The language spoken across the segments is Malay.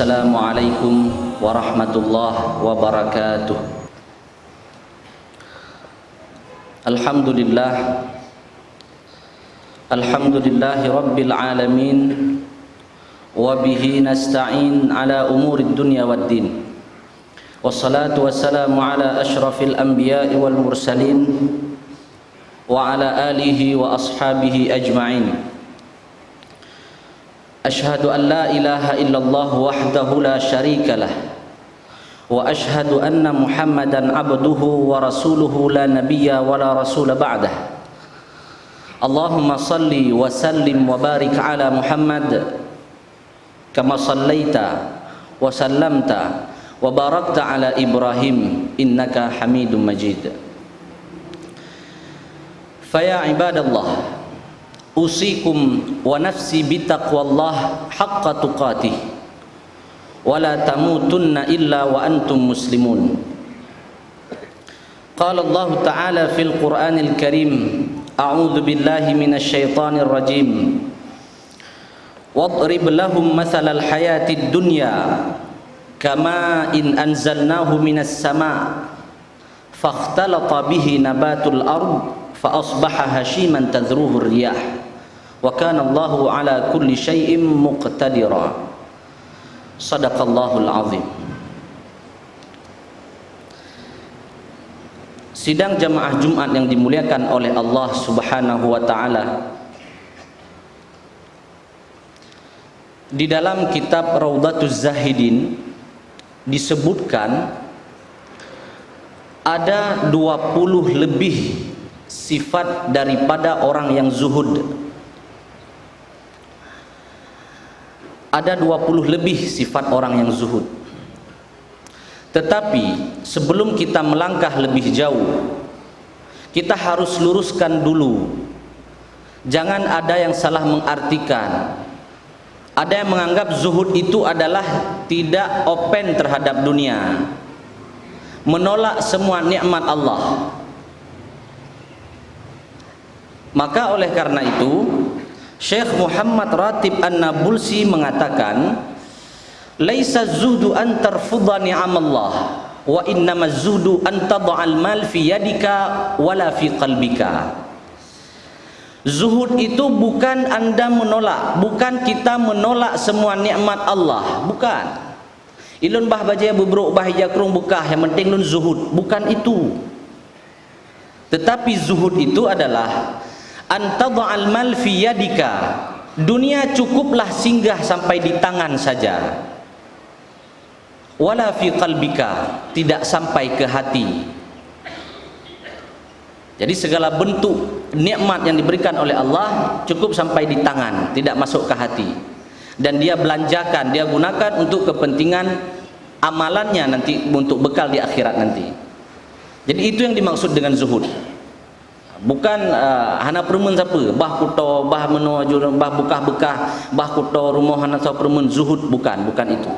Assalamualaikum warahmatullahi wabarakatuh. Alhamdulillahi rabbil alamin, wa bihi nasta'in ala umurid dunya waddin. Wassalatu wassalamu ala ashrafil anbiya'i wal mursalin wa ala alihi wa ashabihi ajma'in. Ashhadu an la ilaha illallah wahdahu la syarika lah, wa ashhadu anna Muhammadan abduhu wa rasuluhu la nabiyya wa la rasula ba'dah. Allahumma salli wa sallim wa barik ala Muhammad kama sallaita wa sallamta wa barakta ala Ibrahim innaka Hamidum Majid. Fa ya ibadallah, usikum wa nafsi bitaqwallah haqqa tuqatih wa la tamutunna illa wa antum muslimun. Qala Allah Ta'ala fil Qur'anil Karim, a'udzu billahi minasy syaithanir rajim. Wadrib lahum mathalal hayatid dunya kama in anzalnahu minas sama' fakhtalata bihi nabatul ard fa asbaha hashiman tadhruhu riyah wa kana Allahu ala kulli syai'in muqtadira. Shadaqallahul azim. Sidang jamaah Jumat yang dimuliakan oleh Allah Subhanahu wa taala, di dalam kitab Raudhatuz Zahidin disebutkan ada 20 lebih sifat daripada orang yang zuhud. Ada 20 lebih sifat orang yang zuhud. Tetapi sebelum kita melangkah lebih jauh, kita harus luruskan dulu. Jangan ada yang salah mengartikan. Ada yang menganggap zuhud itu adalah tidak open terhadap dunia, menolak semua nikmat Allah. Maka oleh karena itu Syekh Muhammad Ratib An-Nabulsi mengatakan, laisa zuhdu an tarfudha ni'amallah wa innamaz zuhdu an tad'al mal fi yadika wala fi qalbika. Zuhud itu bukan Anda menolak, bukan kita menolak semua nikmat Allah, bukan. Ilun bah bajaya bubruk bah jakrung bekah, yang penting lun zuhud, bukan itu. Tetapi zuhud itu adalah antadha'al mal fi yadika, dunia cukuplah singgah sampai di tangan saja, wala fi qalbika, tidak sampai ke hati. Jadi segala bentuk nikmat yang diberikan oleh Allah cukup sampai di tangan, tidak masuk ke hati, dan dia belanjakan, dia gunakan untuk kepentingan amalannya nanti, untuk bekal di akhirat nanti. Jadi itu yang dimaksud dengan zuhud. Bukan hana permen siapa, bah kuto, bah menuju, bah bekah-bekah, bah kuto rumah hana sa permen, zuhud, bukan itu.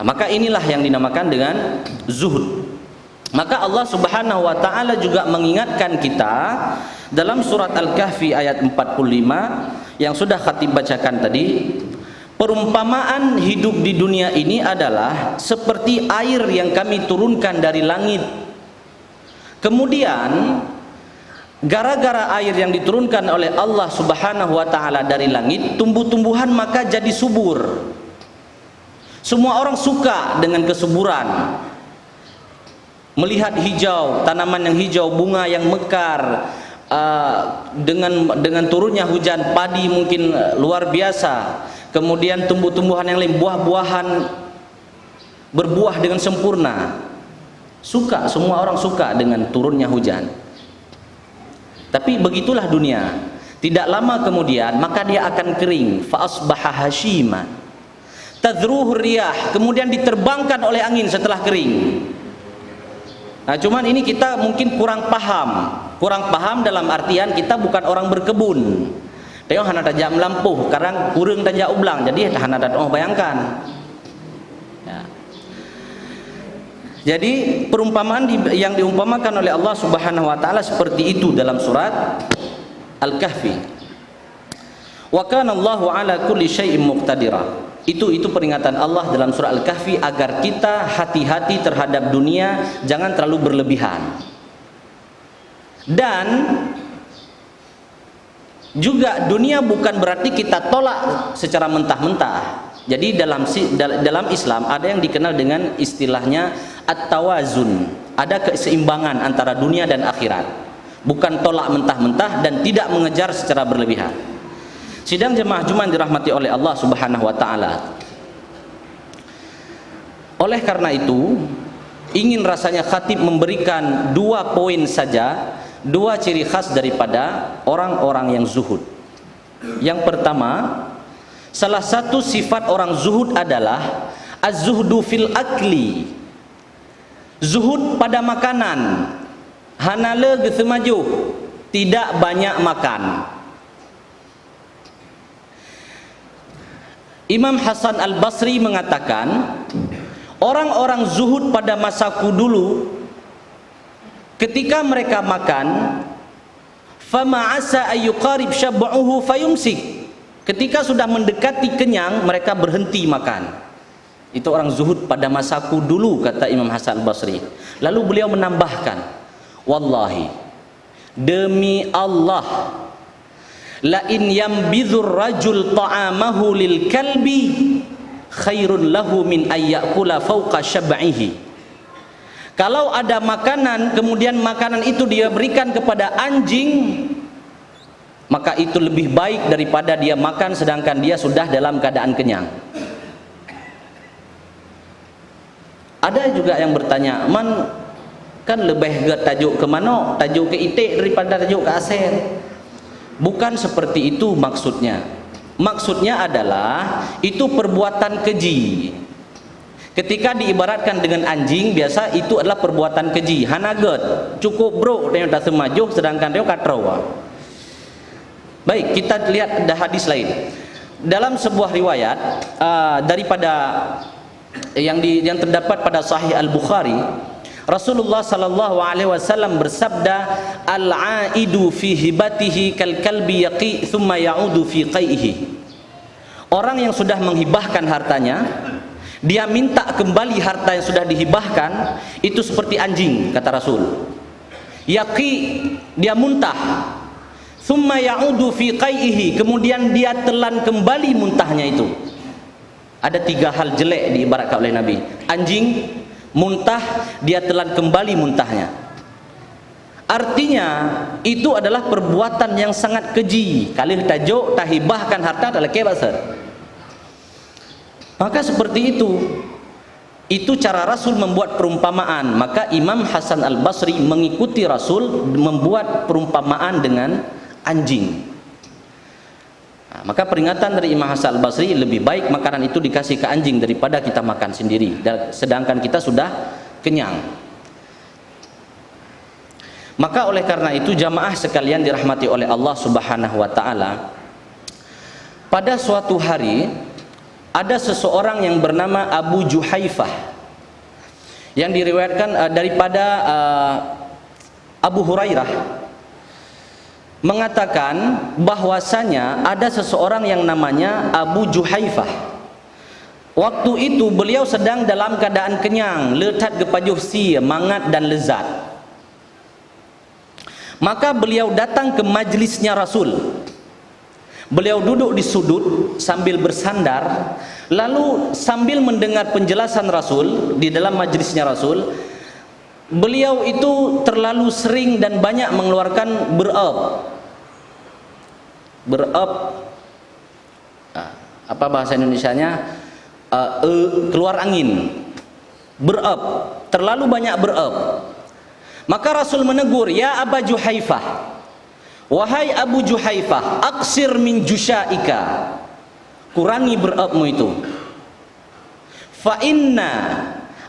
Maka inilah yang dinamakan dengan zuhud. Maka Allah Subhanahu wa taala juga mengingatkan kita dalam surat Al-Kahfi ayat 45 yang sudah khatib bacakan tadi. Perumpamaan hidup di dunia ini adalah seperti air yang kami turunkan dari langit. Kemudian gara-gara air yang diturunkan oleh Allah Subhanahu wa taala dari langit, tumbuh-tumbuhan maka jadi subur. Semua orang suka dengan kesuburan. Melihat hijau, tanaman yang hijau, bunga yang mekar, dengan turunnya hujan, padi mungkin luar biasa. Kemudian tumbuh-tumbuhan yang lain, buah-buahan berbuah dengan sempurna. Suka, semua orang suka dengan turunnya hujan. Tapi begitulah dunia. Tidak lama kemudian maka dia akan kering. Fa asbaha hashiman tadhruhu riyah, kemudian diterbangkan oleh angin setelah kering. Nah, cuman ini kita mungkin kurang paham dalam artian kita bukan orang berkebun. Tengok hana tajak melampuh, karang kurang tajak ublang, jadi hana datang bayangkan. Ya. Jadi perumpamaan yang diumpamakan oleh Allah Subhanahu wa taala seperti itu dalam surat Al-Kahfi. Wa kana Allahu ala kulli syai'in muqtadira. Itu peringatan Allah dalam surah Al-Kahfi agar kita hati-hati terhadap dunia, jangan terlalu berlebihan. Dan juga dunia bukan berarti kita tolak secara mentah-mentah. Jadi dalam Islam ada yang dikenal dengan istilahnya at-tawazun, ada keseimbangan antara dunia dan akhirat, bukan tolak mentah-mentah dan tidak mengejar secara berlebihan. Sidang jemaah Jumat dirahmati oleh Allah Subhanahu wa taala. Oleh karena itu, ingin rasanya khatib memberikan 2 poin saja, 2 ciri khas daripada orang-orang yang zuhud. Yang pertama, salah satu sifat orang zuhud adalah az-zuhdu fil akli. Zuhud pada makanan. Hanala gesemajuh, tidak banyak makan. Imam Hasan Al-Basri mengatakan, orang-orang zuhud pada masaku dulu, ketika mereka makan, fama asa ayyuqarib syab'uhu fayumsik. Ketika sudah mendekati kenyang, mereka berhenti makan. Itu orang zuhud pada masaku dulu, kata Imam Hasan Al-Basri. Lalu beliau menambahkan, wallahi, demi Allah, la in yambidhur rajul ta'amahu lil kalbi khairun lahu min ayyakula fawqa syab'ihi. Kalau ada makanan, kemudian makanan itu dia berikan kepada anjing, maka itu lebih baik daripada dia makan sedangkan dia sudah dalam keadaan kenyang. Ada juga yang bertanya, man kan lebih ke tajuk ke mana? Tajuk ke itik daripada tajuk ke aser. Bukan seperti itu maksudnya. Maksudnya adalah itu perbuatan keji. Ketika diibaratkan dengan anjing, biasa itu adalah perbuatan keji. Hanaget, cukup bro, dia tak semajuh sedangkan dia katrawa. Baik, kita lihat ada hadis lain. Dalam sebuah riwayat daripada yang terdapat pada Sahih Al-Bukhari, Rasulullah sallallahu alaihi wasallam bersabda, al-aidu fi hibatihi kal kalbi yaqi thumma ya'udu fi qaihi. Orang yang sudah menghibahkan hartanya, dia minta kembali harta yang sudah dihibahkan, itu seperti anjing, kata Rasul. Yaqi, dia muntah. Thumma ya'udu fi qaihi, kemudian dia telan kembali muntahnya itu. Ada 3 hal jelek diibaratkan oleh Nabi. Anjing muntah, dia telan kembali muntahnya. Artinya itu adalah perbuatan yang sangat keji. Kalau tajuk tahibahkan harta adalah kebasar. Maka seperti itu cara Rasul membuat perumpamaan. Maka Imam Hasan Al-Basri mengikuti Rasul membuat perumpamaan dengan anjing. Maka peringatan dari Imam Hasan Al-Basri, lebih baik makanan itu dikasih ke anjing daripada kita makan sendiri sedangkan kita sudah kenyang. Maka oleh karena itu jamaah sekalian dirahmati oleh Allah Subhanahu wa taala, pada suatu hari ada seseorang yang bernama Abu Juhaifah yang diriwayatkan daripada Abu Hurairah, mengatakan bahwasanya ada seseorang yang namanya Abu Juhaifah. Waktu itu beliau sedang dalam keadaan kenyang, letat gepajuh si, mangat dan lezat. Maka beliau datang ke majlisnya Rasul. Beliau duduk di sudut sambil bersandar, lalu sambil mendengar penjelasan Rasul di dalam majlisnya Rasul. Beliau itu terlalu sering dan banyak mengeluarkan apa bahasa Indonesianya, keluar angin, terlalu banyak Maka Rasul menegur, ya Aba Juhaifah, wahai Abu Juhaifah, aksir min jusyaika, kurangi beropmu itu. Fa inna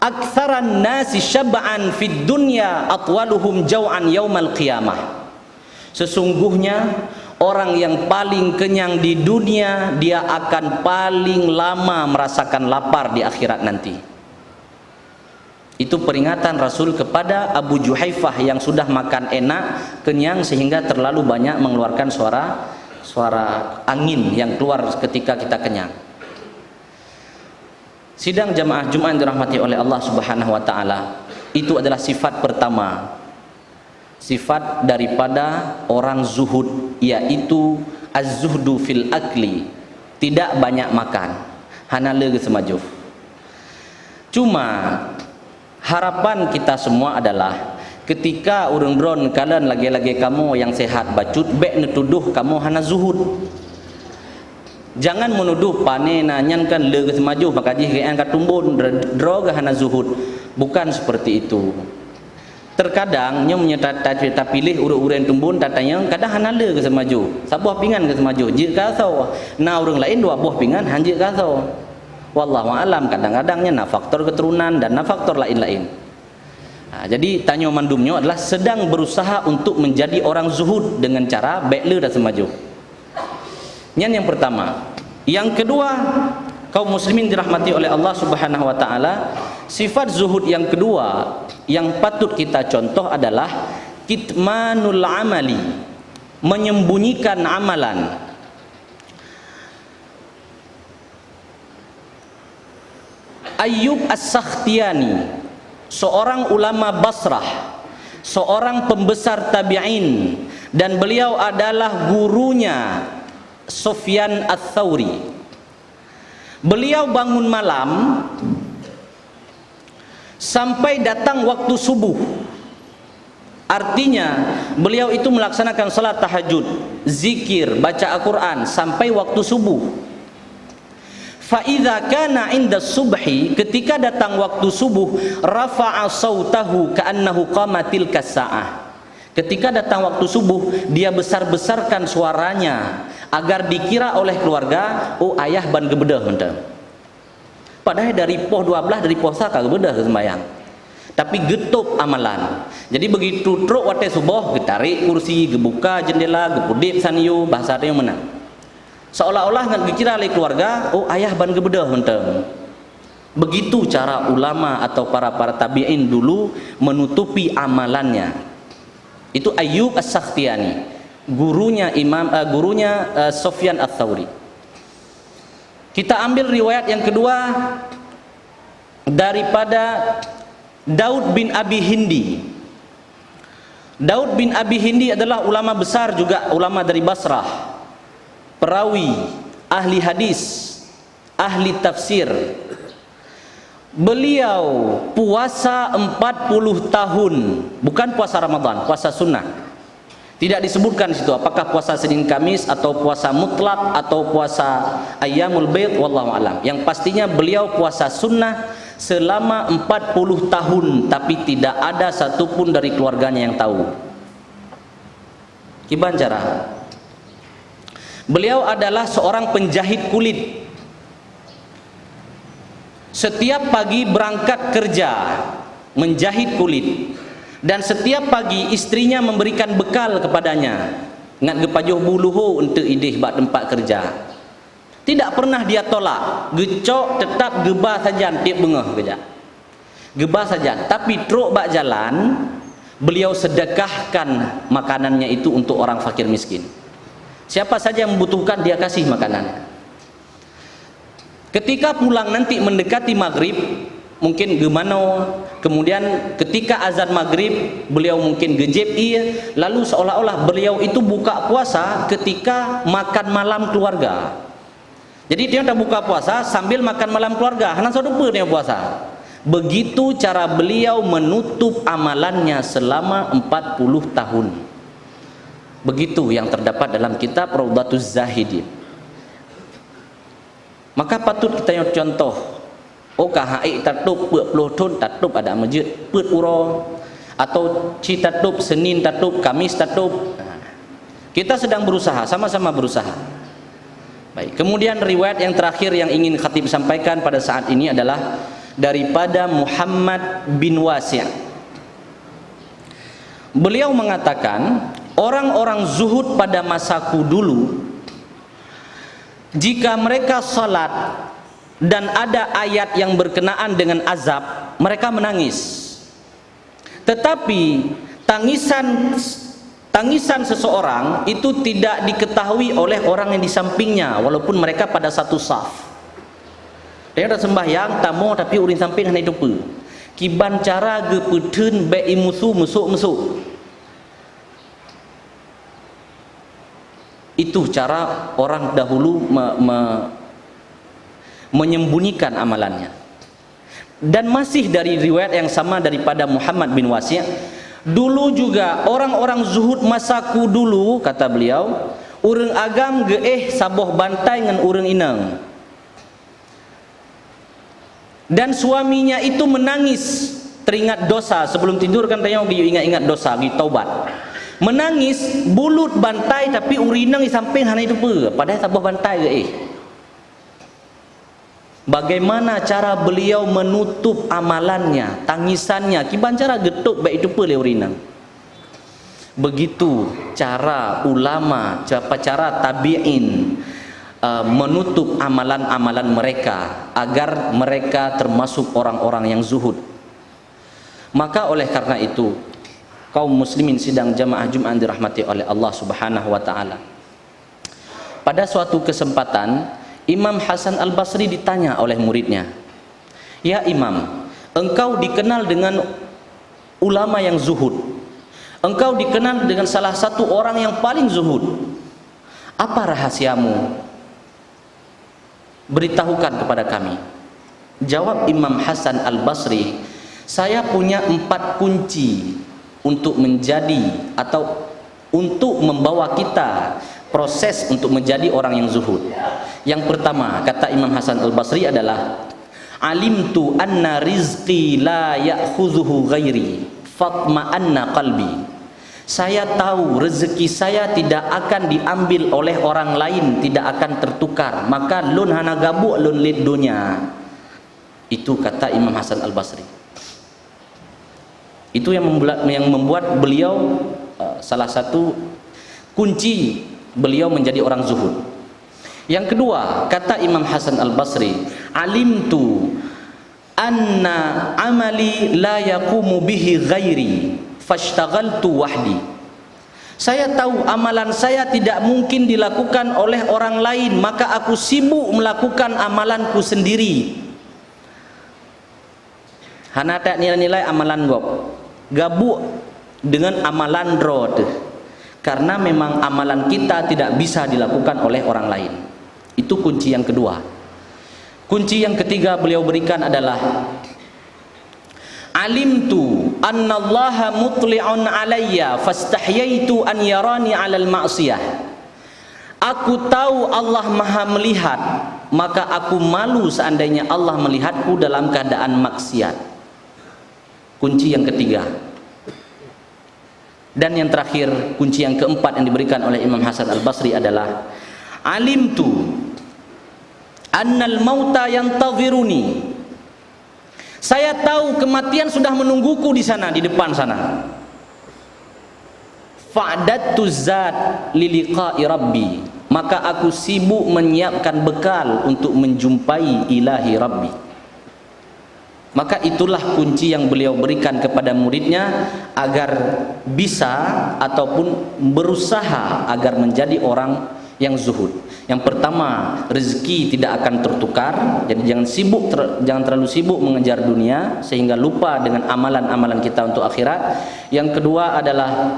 aktsaran nasi syab'an fid dunya atwaluhum jau'an yaumal qiyamah. Sesungguhnya orang yang paling kenyang di dunia, dia akan paling lama merasakan lapar di akhirat nanti. Itu peringatan Rasul kepada Abu Juhaifah yang sudah makan enak, kenyang sehingga terlalu banyak mengeluarkan suara angin yang keluar ketika kita kenyang. Sidang jamaah Jumat yang dirahmati oleh Allah Subhanahu wa taala, itu adalah sifat pertama, sifat daripada orang zuhud, yaitu az-zuhdu fil akli, tidak banyak makan, hanala ke semaju. Cuma harapan kita semua adalah ketika urang dron kalian lagi-lagi kamu yang sehat bacut bek netuduh kamu hana zuhud. Jangan menuduh pane nanyan kan le ke semaju maka ji kean katumbun drog hana zuhud. Bukan seperti itu. Terkadang nya menyata pilih urang-urang tumbun tatanya kadang hana le ke semaju. Sabuah pingan ke semaju ji kasau. Na urang lain dua buah pingan hanji kasau. Wallahu alam, kadang-kadangnya na faktor keturunan dan na faktor lain-lain. Jadi tanya mandumnya adalah sedang berusaha untuk menjadi orang zuhud dengan cara bekle dan semaju. Yang pertama. Yang kedua, kaum muslimin dirahmati oleh Allah Subhanahu wa taala, sifat zuhud yang kedua yang patut kita contoh adalah kitmanul amali, menyembunyikan amalan. Ayyub As-Sakhtiyani, seorang ulama Basrah, seorang pembesar tabi'in, dan beliau adalah gurunya Sufyan Ats-Tsauri. Beliau bangun malam sampai datang waktu subuh. Artinya beliau itu melaksanakan salat tahajud, zikir, baca Al-Quran sampai waktu subuh. Fa idza kana 'inda subhi, ketika datang waktu subuh, rafa'a sautahu ka'annahu qamatil kasa'ah. Ketika datang waktu subuh, dia besar-besarkan suaranya agar dikira oleh keluarga, oh ayah ban gebedah mentang. Padahal dari poh 12 dari puasa kagak gebedah ke sembahyang. Tapi getup amalan. Jadi begitu truk wate subuh, getarik kursi, gebuka jendela, gepudip saniu, bahasa dia menang. Seolah-olah ngan dikira oleh keluarga, oh ayah ban gebedah mentang. Begitu cara ulama atau para tabi'in dulu menutupi amalannya. Itu Ayyub As-Sakhtiyani, gurunya Sufyan Ats-Tsauri. Kita ambil riwayat yang kedua daripada Daud bin Abi Hindi. Daud bin Abi Hindi adalah ulama besar juga, ulama dari Basrah, perawi, ahli hadis, ahli tafsir. Beliau puasa 40 tahun, bukan puasa Ramadan, puasa sunnah. Tidak disebutkan di situ apakah puasa Senin Kamis atau puasa mutlak atau puasa Ayyamul Baid, wallahu alam. Yang pastinya beliau puasa sunnah selama 40 tahun, tapi tidak ada satupun dari keluarganya yang tahu. Gimana cara? Beliau adalah seorang penjahit kulit. Setiap pagi berangkat kerja menjahit kulit, dan setiap pagi istrinya memberikan bekal kepadanya, ngat gepajuh buluhu untuk idih bak tempat kerja. Tidak pernah dia tolak, gecok tetap gebah saja tiap bengah kerja, gebah saja. Tapi truk bak jalan, beliau sedekahkan makanannya itu untuk orang fakir miskin. Siapa saja yang membutuhkan dia kasih makanan. Ketika pulang nanti mendekati maghrib, mungkin gemano, kemudian ketika azan maghrib beliau mungkin gejep ia, lalu seolah-olah beliau itu buka puasa ketika makan malam keluarga. Jadi dia dah buka puasa sambil makan malam keluarga, hana sadupa dia puasa. Begitu cara beliau menutup amalannya selama 40 tahun. Begitu yang terdapat dalam kitab Raudhatuz Zahidin. Maka patut kita yang contoh, oh kahai tatup puluh tahun tatup ada masjid put uro, atau ci tatup Senin tatup Kamis tatup. Kita sedang berusaha, sama-sama berusaha. Baik. Kemudian riwayat yang terakhir yang ingin khatib sampaikan pada saat ini adalah daripada Muhammad bin Wasi'. Beliau mengatakan, orang-orang zuhud pada masaku dulu, jika mereka salat dan ada ayat yang berkenaan dengan azab, mereka menangis. Tetapi tangisan seseorang itu tidak diketahui oleh orang yang di sampingnya, walaupun mereka pada satu saf. Dia dah sembahyang tamu tapi urin samping hanya itu pe. Kiban cara ge peteun be imusu mesuk-mesuk. Itu cara orang dahulu menyembunyikan amalannya. Dan masih dari riwayat yang sama daripada Muhammad bin Wasi', dulu juga orang-orang zuhud masaku dulu, kata beliau, urang agam ge saboh bantai ngan urang inang. Dan suaminya itu menangis teringat dosa sebelum tidur, kan tanya dia ingat-ingat dosa, dia taubat. Menangis bulut bantai tapi urinang di samping hana itu pe, padahal saboh bantai ge Bagaimana cara beliau menutup amalannya, tangisannya, kiban cara getuk baik itu pe le urinang. Begitu cara ulama, cara tabi'in menutup amalan-amalan mereka agar mereka termasuk orang-orang yang zuhud. Maka oleh karena itu, kaum muslimin sidang jamaah Jumat dirahmati oleh Allah Subhanahu wa taala. Pada suatu kesempatan, Imam Hasan Al-Basri ditanya oleh muridnya, "Ya Imam, engkau dikenal dengan ulama yang zuhud. Engkau dikenal dengan salah satu orang yang paling zuhud. Apa rahasiamu? Beritahukan kepada kami." Jawab Imam Hasan Al-Basri, "Saya punya 4 kunci untuk menjadi atau untuk membawa kita proses untuk menjadi orang yang zuhud. Yang pertama," kata Imam Hasan Al-Basri, adalah "Alimtu anna rizqi la ya'khudhuhu ghairi fatma'anna qalbi." Saya tahu rezeki saya tidak akan diambil oleh orang lain, tidak akan tertukar, maka lun hana gabuk lun lid dunia. Itu kata Imam Hasan Al-Basri. Itu yang membuat beliau salah satu kunci beliau menjadi orang zuhud. Yang kedua, kata Imam Hasan Al-Basri, "Alimtu anna amali la yaqumu bihi ghairi fashtaghaltu wahdi." Saya tahu amalan saya tidak mungkin dilakukan oleh orang lain, maka aku sibuk melakukan amalanku sendiri. Hana tak nilai-nilai amalan gabuk dengan amalan rod, karena memang amalan kita tidak bisa dilakukan oleh orang lain. Itu kunci yang kedua. Kunci yang ketiga beliau berikan adalah "Alimtu annallaha mutli'un alayya fastahyaitu an yarani 'alal ma'siyah." Aku tahu Allah Maha melihat, maka aku malu seandainya Allah melihatku dalam keadaan maksiat. Kunci yang ketiga. Dan yang terakhir, kunci yang keempat yang diberikan oleh Imam Hasan Al-Basri adalah "Alimtu annal mauta yantaziruni." Saya tahu kematian sudah menungguku di sana, di depan sana. Fa'adattu zat liliqa'i rabbi. Maka aku sibuk menyiapkan bekal untuk menjumpai ilahi rabbi. Maka itulah kunci yang beliau berikan kepada muridnya agar bisa ataupun berusaha agar menjadi orang yang zuhud. Yang pertama, rezeki tidak akan tertukar, jadi jangan terlalu sibuk mengejar dunia sehingga lupa dengan amalan-amalan kita untuk akhirat. Yang kedua adalah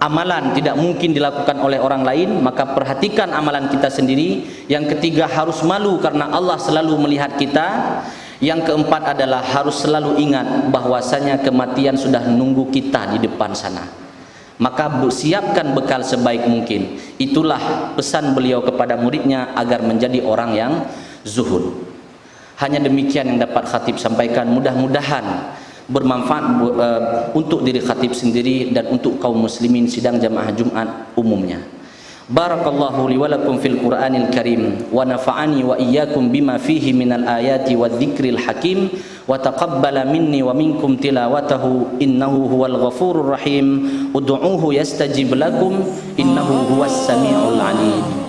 amalan tidak mungkin dilakukan oleh orang lain, maka perhatikan amalan kita sendiri. Yang ketiga, harus malu karena Allah selalu melihat kita. Yang keempat adalah harus selalu ingat bahwasanya kematian sudah menunggu kita di depan sana. Maka siapkan bekal sebaik mungkin. Itulah pesan beliau kepada muridnya agar menjadi orang yang zuhud. Hanya demikian yang dapat khatib sampaikan. Mudah-mudahan bermanfaat untuk diri khatib sendiri dan untuk kaum muslimin sidang jamaah Jumat umumnya. Barakallahu li wa lakum fil Qur'anil Karim wa nafa'ani wa iyyakum bima fihi minal ayati wadh-dhikril hakim wa taqabbala minni wa minkum tilawatahu innahu huwal ghafurur rahim. Ud'uuhu yastajib lakum innahu huwas samiul alim.